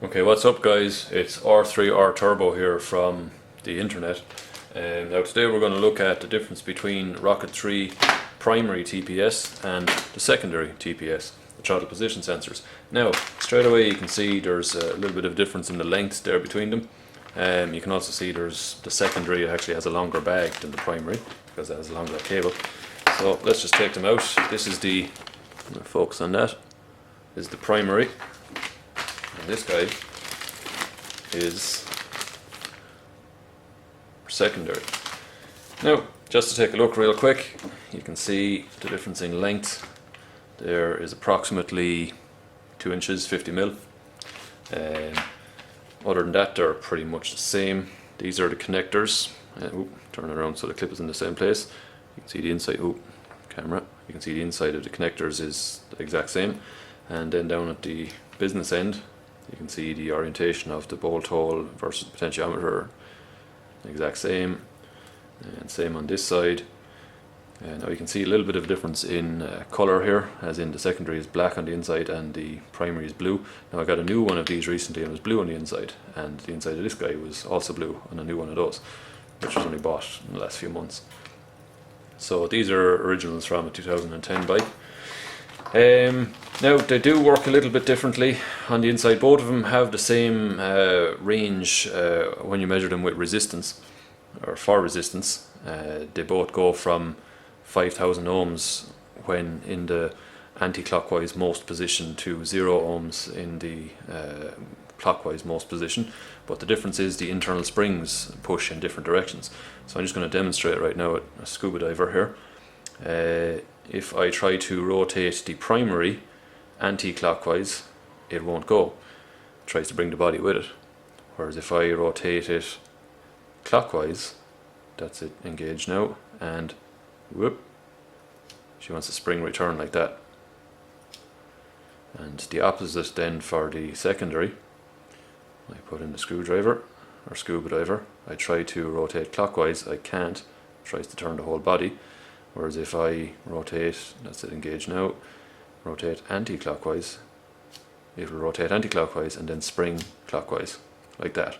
Okay, what's up guys? It's R3R Turbo here from the internet. Now today we're going to look at the difference between Rocket 3 primary TPS and the secondary TPS, the throttle position sensors. Now, straight away you can see there's a little bit of difference in the length there between them. You can also see there's the secondary actually has a longer bag than the primary because it has a longer cable. So let's just take them out. This is the, I'm going to focus on that, this is the primary. And this guy is secondary. Now, just to take a look real quick, you can see the difference in length. There is approximately 2 inches, 50 mil. Other than that, they're pretty much the same. These are the connectors. Turn it around so the clip is in the same place. You can see the inside. Camera. You can see the inside of the connectors is the exact same. And then down at the business end, you can see the orientation of the bolt hole versus potentiometer, exact same, and same on this side. Now you can see a little bit of difference in colour here, as in the secondary is black on the inside and the primary is blue. Now I got a new one of these recently and it was blue on the inside, and the inside of this guy was also blue on a new one of those, which was only bought in the last few months. So these are originals from a 2010 bike. Now they do work a little bit differently on the inside. Both of them have the same range when you measure them with resistance, or for resistance. They both go from 5,000 ohms when in the anti-clockwise most position to 0 ohms in the clockwise most position, but the difference is the internal springs push in different directions. So I'm just going to demonstrate right now with a scuba diver here. If I try to rotate the primary anti-clockwise, it won't go. It tries to bring the body with it. Whereas if I rotate it clockwise, that's it engaged now, and whoop, she wants a spring return like that. And the opposite then for the secondary, I put in the screwdriver or scuba diver, I try to rotate clockwise, I can't, it tries to turn the whole body. Whereas if I rotate, that's it engaged now, rotate anti-clockwise, it will rotate anti-clockwise and then spring clockwise, like that.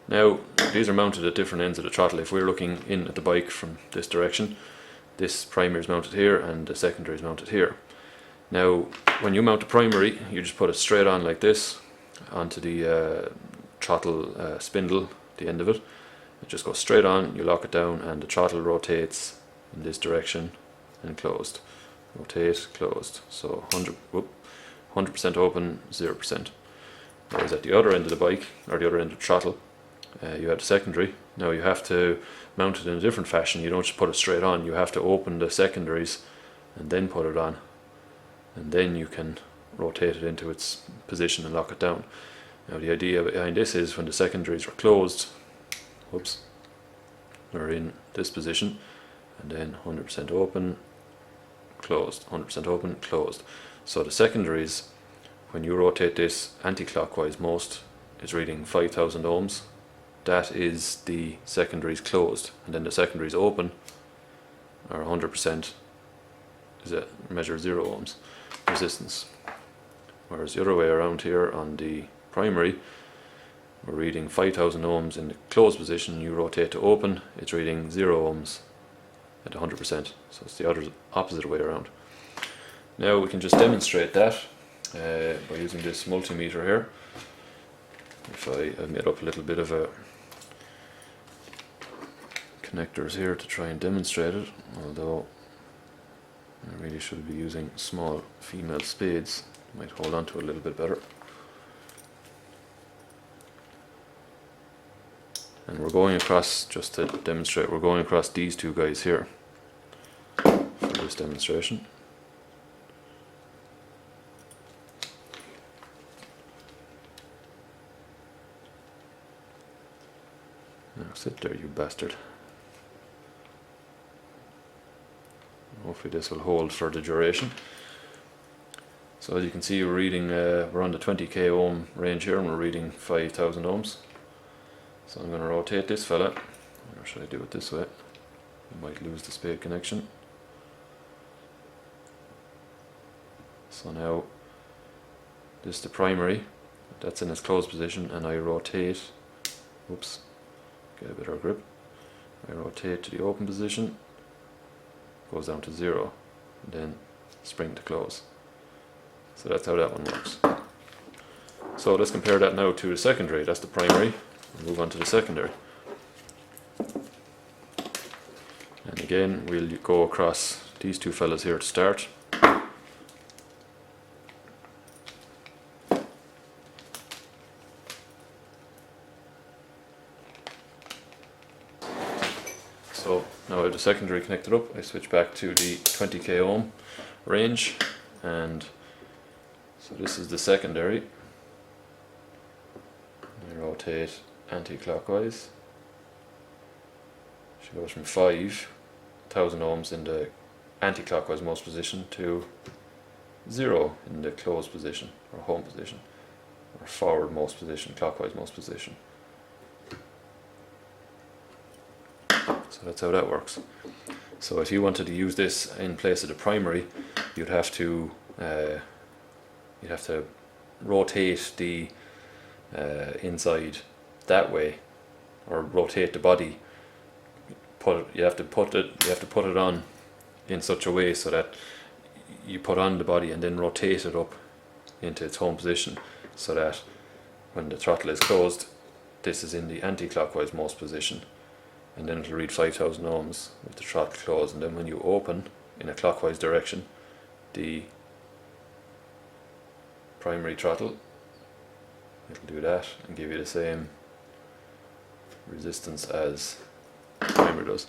Now, these are mounted at different ends of the throttle. If we're looking in at the bike from this direction, this primary is mounted here and the secondary is mounted here. Now, when you mount the primary, you just put it straight on like this, onto the throttle spindle, the end of it. It just goes straight on, you lock it down and the throttle rotates in this direction and closed. Rotate, closed. So 100% open, 0%. Whereas at the other end of the bike, or the other end of the throttle, you have the secondary. Now you have to mount it in a different fashion. You don't just put it straight on, you have to open the secondaries and then put it on. And then you can rotate it into its position and lock it down. Now the idea behind this is when the secondaries are closed, they're in this position, and then 100% open, closed, 100% open, closed. So the secondaries, when you rotate this anti-clockwise most, is reading 5,000 ohms. That is the secondaries closed, and then the secondaries open are 100%, is it measure 0 ohms resistance. Whereas the other way around here on the primary, we're reading 5,000 ohms in the closed position. You rotate to open, it's reading 0 ohms at 100%. So it's the other opposite way around. Now we can just demonstrate that by using this multimeter here. If I've made up a little bit of a connectors here to try and demonstrate it, although I really should be using small female spades, might hold on to it a little bit better. And we're going across, just to demonstrate, we're going across these two guys here for this demonstration. Now sit there, you bastard. Hopefully this will hold for the duration. So as you can see, we're reading, we're on the 20k ohm range here, and we're reading 5,000 ohms. So I'm going to rotate this fella, or should I do it this way? I might lose the spade connection. So now this is the primary, that's in its closed position, and I rotate, oops, get a better grip, I rotate to the open position, goes down to 0, and then spring to close. So that's how that one works. So let's compare that now to the secondary. That's the primary. We'll move on to the secondary. And again, we'll go across these two fellas here to start. So now I have the secondary connected up, I switch back to the 20k ohm range, and so this is the secondary. I rotate anti-clockwise. She goes from 5,000 ohms in the anti-clockwise most position to 0 in the closed position, or home position, or forward most position, clockwise most position. So that's how that works. So if you wanted to use this in place of the primary, you'd have to rotate the inside that way, or rotate the body. You have to put it on in such a way so that you put on the body and then rotate it up into its home position, so that when the throttle is closed, this is in the anti-clockwise most position, and then it'll read 5,000 ohms with the throttle closed, and then when you open in a clockwise direction, the primary throttle, it'll do that and give you the same resistance as the primer does.